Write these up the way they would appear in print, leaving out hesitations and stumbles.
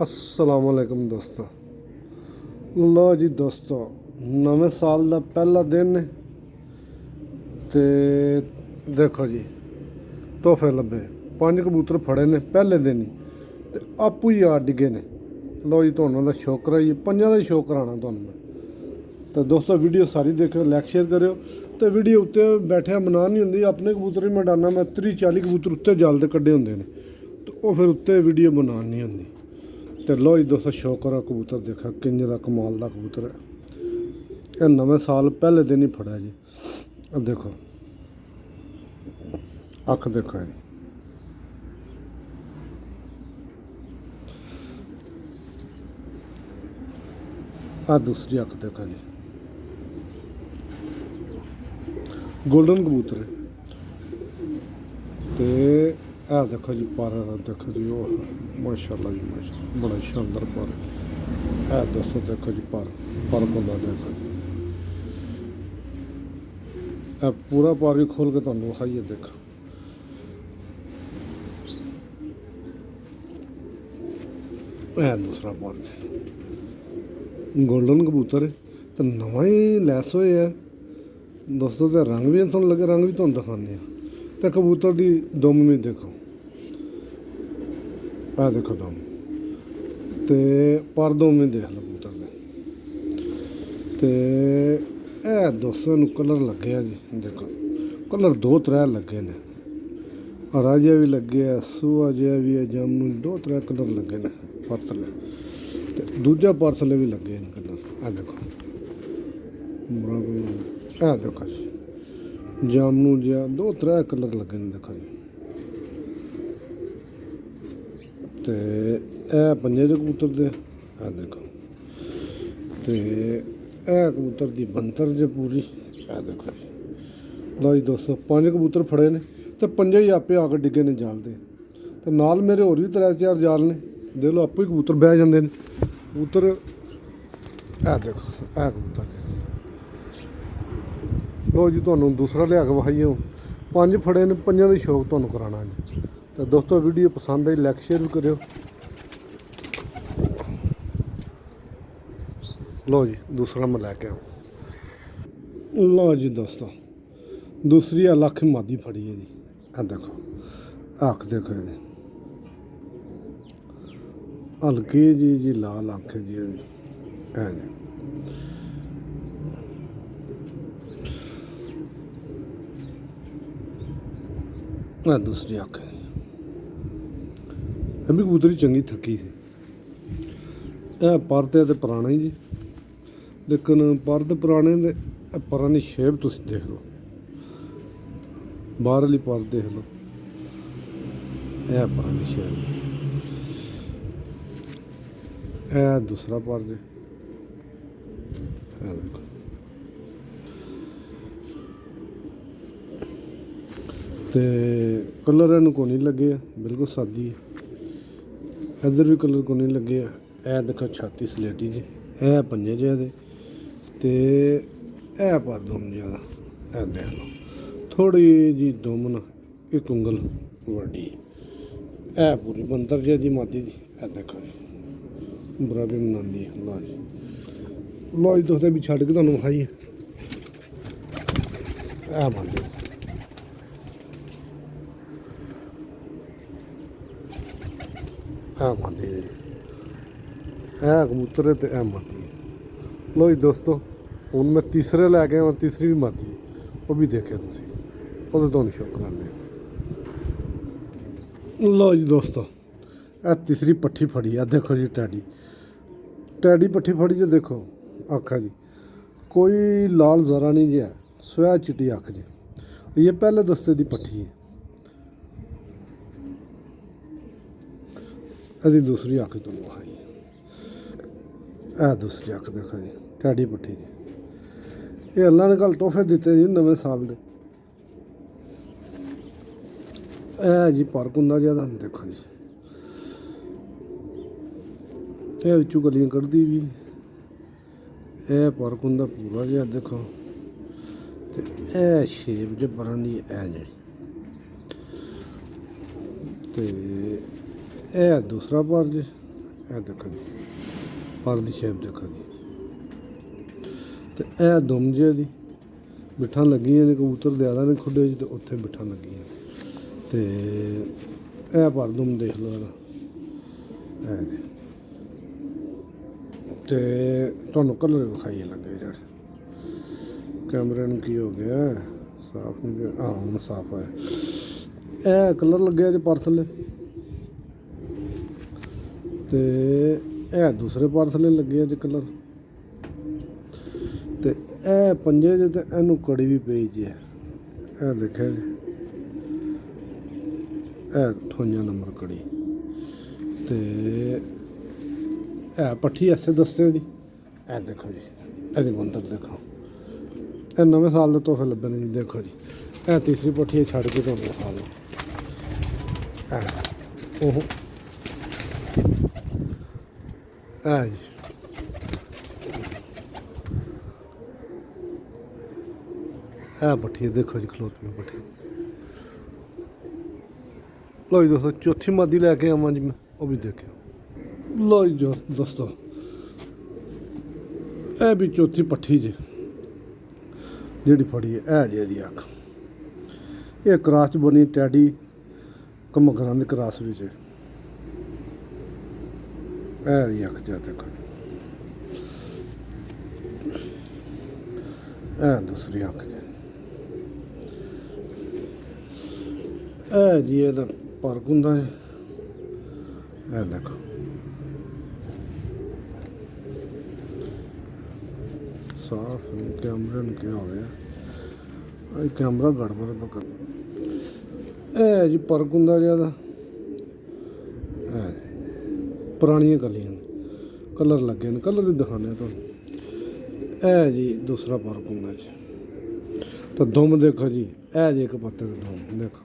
अस्सलाम वालेकुम दोस्तों। लो जी दोस्तों, नवे साल का पहला दिन है ते देखो जी तोहफे लभे। 5 कबूतर फड़े ने पहले दिन ही ते आपू ही आ डिगे ने। लो जी तुहानू दा शौक रही 5 का ही शौक कराना तुहानू। तो दोस्तों वीडियो सारी देखो, लाइक शेयर करो। तो वीडियो उत्ते बैठे बना नहीं होंगी, अपने कबूतर ही मैं डालना। मैं 30-40 कबूतर उत्ते जल के कड्डे होंगे ने, तो वो फिर उत्ते वीडियो बना नहीं होंगी। तो लो जी दोस्तों शौक करो कबूतर देखा किंज का कमाल का कबूतर है। यह नवे साल पहले दिन ही फड़ा जी। अब देखो अख देखो जी, आ दूसरी अख देखो जी, गोल्डन कबूतर है। तो यह देखो जी पारा का देखो जी, वो माशाल्लाह जी माशा बड़ा शानदार पर है। दोस्तों देखो जी पर को देखो जी, पूरा पार भी खोल के तुहानू विखाइए। देखो यह दूसरा पार गोल्डन कबूतर है, तो नवा ही लैस होए है दोस्तों। तो रंग भी सोहने लगे, रंग भी तुहानू दिखाने। तो कबूतर की दुम भी देखो, आ देखो दम ते पर दुम भी देख लो कबूतर के। ए दोस्तों नू कलर लगे जी, देखो कलर 2-3 लगे ने। हरा जिहा भी लगे है, सूहा जिहा भी है, जामनू 2-3 कलर लगे ने परसले। तो दूजा परसले भी लगे हैं कलर। आ देखो आ देखो जी जामनू जिहा 2-3 कलर लगे ने। देखो जी तो यह 5 कबूतर दे आ देखो। तो यह कबूतर की बनतर जे पूरी आ देखो जी। लो जी दोस्तों 5 कबूतर फड़े ने, तो 5 ही आपे आके डिगे ने जाल दे। तो नाल मेरे होर भी 3-4 जाल ने, देख लो आपू ही कबूतर बह जाते हैं कबूतर। आ देखो आ कबूतर। लो जी तुहानू दूसरा लिया के विखाइए। 5 फड़े ने, 5 का शौक तुहानू कराना जी। तो दोस्तों वीडियो पसंद आई लाइक शेयर भी करो। लो जी दूसरा मैं लैके आऊँ। लो जी दोस्तों दूसरी लख मादी फड़ी है जी। आ देखो अख देखो जी, हल्की जी लाल अख जी है जी। दूसरी अख है, भी कबूतरी चंगी थकी सी। यह पर तो पुराना ही जी, लेकिन पर तो पुराने दे परां दी शेप तुसीं देख लो, बाहरली पर देख लो, यह परां दी शेप। यह दूसरा पर जे देखो। तो कलर इनू को नहीं लगे, बिल्कुल सादी है। इधर भी कलर को नहीं लगे। यह देखो छाती सलेटी जी, यह 5 जे ते यह पर दुम ज्यादा। यह देख लो थोड़ी जी दुम ना, 1 उंगल वड्डी। यह पूरी बंतर जे दी मादी दी। यह देखो जी बुरा भी मनाती है। लो जी लो जी दोस्तों भी छड़ के तुहानू विखाइए। यह मादी मादी जी, यह कबूतर है तो यह मादी है। लो जी दोस्तों हूँ मैं तीसरे लैके आया, तीसरी भी मादी है, वो भी देखे तुसीं, वो तुहानू शौक कराने। लो जी दोस्तों यह तीसरी पट्ठी फड़ी है। देखो जी टैडी पट्ठी फड़ी जो देखो अख जी, कोई लाल ज़रा नहीं जी है, स्वै चिट्टी अख जी। ये पहले दस्ते की पट्ठी है। यदि दूसरी अख तुम विखाई, यह दूसरी अख देखो जी टैडी पट्ठी जी। ये अल्लाह ने कल तोहफे दिते जी नवे साल के। यह जी पर कुंदा ज्यादा देखो जी, यह बिचू गलियां कढ़दी भी। यह पर कुंदा पूरा जिहा देखो। तो यह शेप जो परां दी है जी। तो यह दूसरा पर जी, ਇਹ ਦੇਖੋ ਜੀ ਪਰ ਦੀ ਸ਼ੇਪ ਦੇਖੋ ਜੀ। ਤੇ ਇਹ ਦੁਮ ਜੇ ਦੀ ਬਿੱਠਾਂ ਲੱਗੀਆਂ ਨੇ, ਕਬੂਤਰ ਜ਼ਿਆਦਾ ਨੇ ਖੁੱਡੇ 'ਚ, ਤੇ ਉੱਥੇ ਬਿੱਠਾਂ ਲੱਗੀਆਂ। ਤੇ ਇਹ ਪਰ ਦੁਮ ਦੇਖ ਲਓ ਇਹਦਾ। ਤੇ ਤੁਹਾਨੂੰ ਕਲਰ ਵਿਖਾਈਏ ਲੱਗੇ ਜਿਹੜੇ ਕੈਮਰੇ ਨੂੰ ਕੀ ਹੋ ਗਿਆ, ਸਾਫ਼ ਨਹੀਂ ਗਿਆ। ਹਾਂ ਹੁਣ ਸਾਫ਼ ਹੋਇਆ। ਇਹ ਕਲਰ ਲੱਗਿਆ ਜੀ ਪਰ ਥੱਲੇ, ਤੇ ਇਹ ਦੂਸਰੇ ਪਰ ਥੱਲੇ ਲੱਗੇ ਜੀ ਕਲਰ। ਤੇ ਇਹ ਪੰਜੇ ਜੇ, ਤੇ ਇਹਨੂੰ ਕੜੀ ਵੀ ਪਈ ਜੀ। ਇਹ ਦੇਖਿਆ ਜੀ, ਇਹ 58 ਨੰਬਰ ਕੜੀ। ਤੇ ਇਹ ਪੱਠੀ ਐਸੇ ਦਸਤੇ ਦੀ। ਇਹ ਦੇਖੋ ਜੀ, ਇਹਦੀ ਬੰਦਰ ਦੇਖੋ। ਇਹ ਨਵੇਂ ਸਾਲ ਦੇ ਤੋਹਫੇ ਲੱਭੇ ਨੇ ਜੀ। ਦੇਖੋ ਜੀ, ਇਹ ਤੀਸਰੀ ਪੱਠੀ ਛੱਡ ਕੇ ਤੁਹਾਨੂੰ ਦਿਖਾ ਲਓ। ਉਹ ਜੀ ਇਹ ਪੱਠੀ ਦੇਖੋ ਜੀ, ਖਲੋਤੀ ਪੱਠੀ। ਲਓ ਜੀ ਦੋਸਤੋ, ਚੌਥੀ ਮਾਦੀ ਲੈ ਕੇ ਆਵਾਂ ਜੀ ਮੈਂ, ਉਹ ਵੀ ਦੇਖਿਓ। ਲਓ ਜੀ ਦੋਸਤੋ, ਇਹ ਵੀ ਚੌਥੀ ਪੱਠੀ ਜੇ ਜਿਹੜੀ ਫੜੀ ਹੈ। ਇਹ ਜੇ ਇਹਦੀ ਅੱਖ, ਇਹ ਕਰਾਸ 'ਚ ਬਣੀ ਟੈਡੀ ਘਮਗਰਾਂ ਦੇ ਕਰਾਸ ਵਿੱਚ। ਇਹ ਦੀ ਅੱਖ ਜਾ ਦੇਖੋ। ਇਹ ਦੂਸਰੀ ਅੱਖ ਜੇ। ਇਹ ਜੀ ਇਹਦਾ ਪਰਕ ਹੁੰਦਾ ਹੈ। ਇਹ ਦੇਖੋ, ਸਾਫ਼ ਕੈਮਰੇ ਨੂੰ ਕਿਹਾ ਹੋ ਗਿਆ, ਇਹ ਕੈਮਰਾ ਗੜਬੜ ਪਕੜ। ਇਹ ਜੀ ਪਰਕ ਹੁੰਦਾ ਜਿਆਦਾ। ਪੁਰਾਣੀਆਂ ਕਲੀਆਂ ਕਲਰ ਲੱਗੇ ਨੇ, ਕਲਰ ਵੀ ਦਿਖਾਉਂਦੇ ਤੁਹਾਨੂੰ। ਇਹ ਜੀ ਦੂਸਰਾ ਪਰਕ ਹੁੰਦਾ ਜੀ। ਤਾਂ ਦੁਮ ਦੇਖੋ ਜੀ, ਇਹ ਜੀ ਇੱਕ ਪੱਤੇ ਦਾ ਦੁਮ ਦੇਖੋ।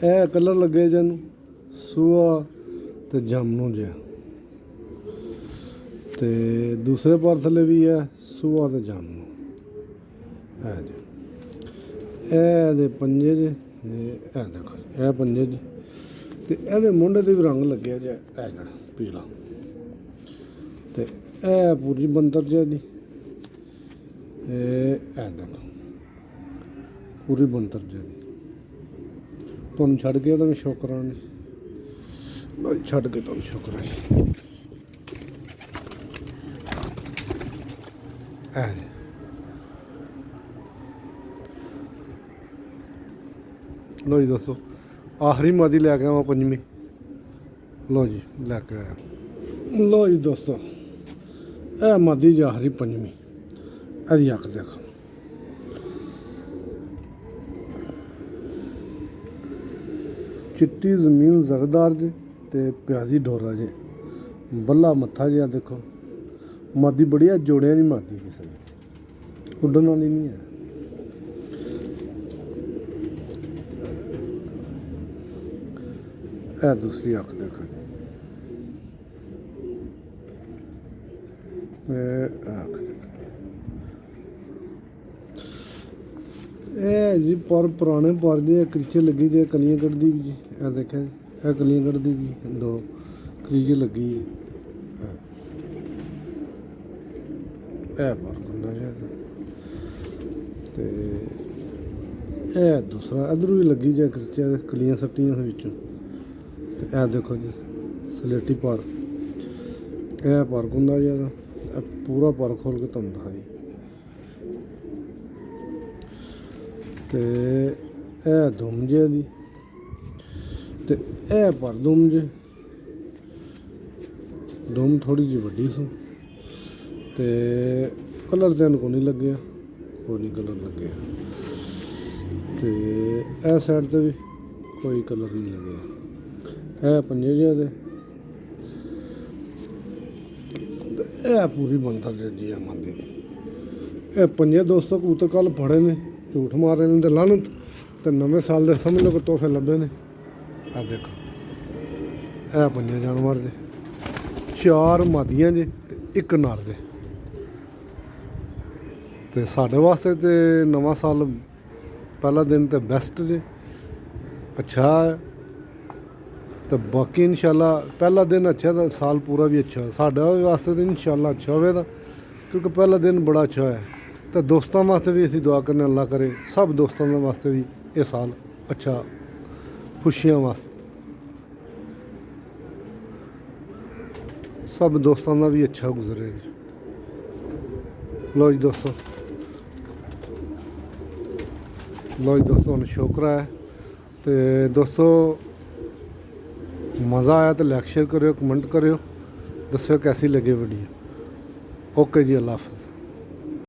ਇਹ ਕਲਰ ਲੱਗੇ ਜਨ ਸੂਆ ਤੇ ਜਾਮਨੂ ਜਿਹਾ। ਤੇ ਦੂਸਰੇ ਪਰ ਥੱਲੇ ਵੀ ਹੈ ਸੂਆ ਤੇ ਜਾਮਨੂ। ਇਹ ਜੀ ਇਹਦੇ ਪੰਜੇ ਜੇ। ਇਹ ਦੇਖੋ ਇਹ ਪੰਜੇ ਜੀ। ਤੇ ਇਹਦੇ ਮੁੰਡੇ 'ਤੇ ਵੀ ਰੰਗ ਲੱਗਿਆ ਜੇ, ਇਹ ਜਿਹੜਾ ਪੀਲਾ। ਤੇ ਇਹ ਪੂਰੀ ਬੰਤਰ ਜੇ ਦੀ। ਇਹ ਦੇਖੋ ਪੂਰੀ ਬੰਤਰ ਜੇ ਦੀ। ਤੁਹਾਨੂੰ ਛੱਡ ਕੇ ਤੁਹਾਨੂੰ ਸ਼ੁਕਰਾਂ ਜੀ, ਛੱਡ ਕੇ ਤੁਹਾਨੂੰ ਸ਼ੁਕਰਾਂ ਜੀ। ਲਓ ਜੀ ਦੋਸਤੋ, ਆਖਰੀ ਮਾਦੀ ਲੈ ਕੇ ਆਵਾਂ ਪੰਜਵੀਂ। ਲਓ ਜੀ ਲੈ ਕੇ ਆਇਆ। ਲਓ ਜੀ ਦੋਸਤੋ, ਇਹ ਮਾਦੀ ਜੀ ਆਖਰੀ ਪੰਜਵੀਂ। ਇਹਦੀ ਅੱਖ ਦੇਖੋ। ਚਿੱਟੀ ਜ਼ਮੀਨ ਜ਼ਰਦਾਰ ਜੇ ਤੇ ਪਿਆਜ਼ੀ ਡੋਰਾ ਜੇ, ਬੱਲਾ ਮੱਥਾ ਜਿਹਾ ਦੇਖੋ। ਮਾਦੀ ਬੜੀਆ ਜੋੜਿਆ ਨਹੀਂ ਮਾਦੀ ਕਿਸੇ ਨੇ, ਉੱਡਣ ਵਾਲੀ ਨਹੀਂ ਹੈ। ਇਹ ਦੂਸਰੀ ਅੱਖ ਦੇਖੋ। ਇਹ ਜੀ ਪਰ ਪੁਰਾਣੇ ਪਰ ਜੇ ਕਰੀਚੇ ਲੱਗੀ ਜੇ, ਕਲੀਆਂ ਕੱਢਦੀ ਵੀ ਜੀ। ਇਹ ਦੇਖਿਆ ਜੀ, ਇਹ ਕਲੀਆਂ ਕੱਢਦੀ ਵੀ, ਦੋ ਕਰੀਚੇ ਲੱਗੀ। ਇਹ ਪਰ ਹੁੰਦਾ ਜੀ। ਤੇ ਇਹ ਦੂਸਰਾ ਇੱਧਰੋਂ ਵੀ ਲੱਗੀ ਜੇ ਕਰੀਚੇ, ਕਲੀਆਂ ਸੱਟੀਆਂ ਵਿੱਚੋਂ। ਤੇ ਇਹ ਦੇਖੋ ਜੀ ਸਲੇਟੀ ਪਰ। ਇਹ ਪਰਕ ਹੁੰਦਾ ਜੀ ਇਹਦਾ। ਇਹ ਪੂਰਾ ਪਰ ਖੋਲ ਕੇ ਤੁਹਾਨੂੰ ਦਿਖਾਈ। ਤੇ ਇਹ ਦੁਮ ਜੇ ਦੀ। ਤੇ ਇਹ ਪਰ ਦੁਮ ਜੇ। ਦੁਮ ਥੋੜੀ ਜਿਹੀ ਵੱਡੀ ਸੀ। ਤੇ ਕਲਰ ਤੇ ਇਹਨੂੰ ਕੋਈ ਨਹੀਂ ਲੱਗਿਆ, ਕੋਈ ਨਹੀਂ ਕਲਰ ਲੱਗਿਆ। ਤੇ ਇਹ ਸਾਈਡ ਤੇ ਵੀ ਕੋਈ ਕਲਰ ਨਹੀਂ ਲੱਗਿਆ। ਇਹ ਪੰਜੇ ਜਿਹੇ ਦੇ। ਇਹ ਪੂਰੀ ਬੰਤਰ ਜੀ ਆ ਮਾਦੀ ਦੀ। ਇਹ ਪੰਜੇ ਦੋਸਤੋ ਕਬੂਤਰ ਕੱਲ੍ਹ ਫੜੇ ਨੇ, ਝੂਠ ਮਾਰ ਰਹੇ ਨੇ ਤੇ ਲਾਹਨਤ। ਤੇ ਨਵੇਂ ਸਾਲ ਦੇ ਸਮਝ ਲਓ ਕਿ ਤੋਹਫੇ ਲੱਭੇ ਨੇ। ਆ ਦੇਖੋ ਇਹ ਪੰਜੇ ਜਾਨਵਰ ਜੇ, 4 ਮਾਦੀਆਂ ਜੇ ਤੇ 1 ਨਰ ਜੇ। ਤੇ ਸਾਡੇ ਵਾਸਤੇ ਤੇ ਨਵਾਂ ਸਾਲ ਪਹਿਲਾ ਦਿਨ ਤੇ ਬੈਸਟ ਜੇ, ਅੱਛਾ ਹੈ। तो बाकी इंशाल्लाह पहला दिन अच्छा तो साल पूरा भी अच्छा है साढ़ा वास्ते तो इंशाल्लाह अच्छा होगा क्योंकि पहला दिन बड़ा अच्छा है तो दोस्तों वास्ते भी असी दुआ करने अल्लाह करे सब दोस्तों वास्ते भी ये साल अच्छा खुशियां वास्ते सब दोस्तों का भी अच्छा गुजरे। लो जी दोस्तों हम छोकरा है तो दोस्तों मज़ा आया तो लाइक शेयर करो कमेंट करो दस्यो कैसी लगे वीडियो। ओके जी अल्लाह हाफ़िज़।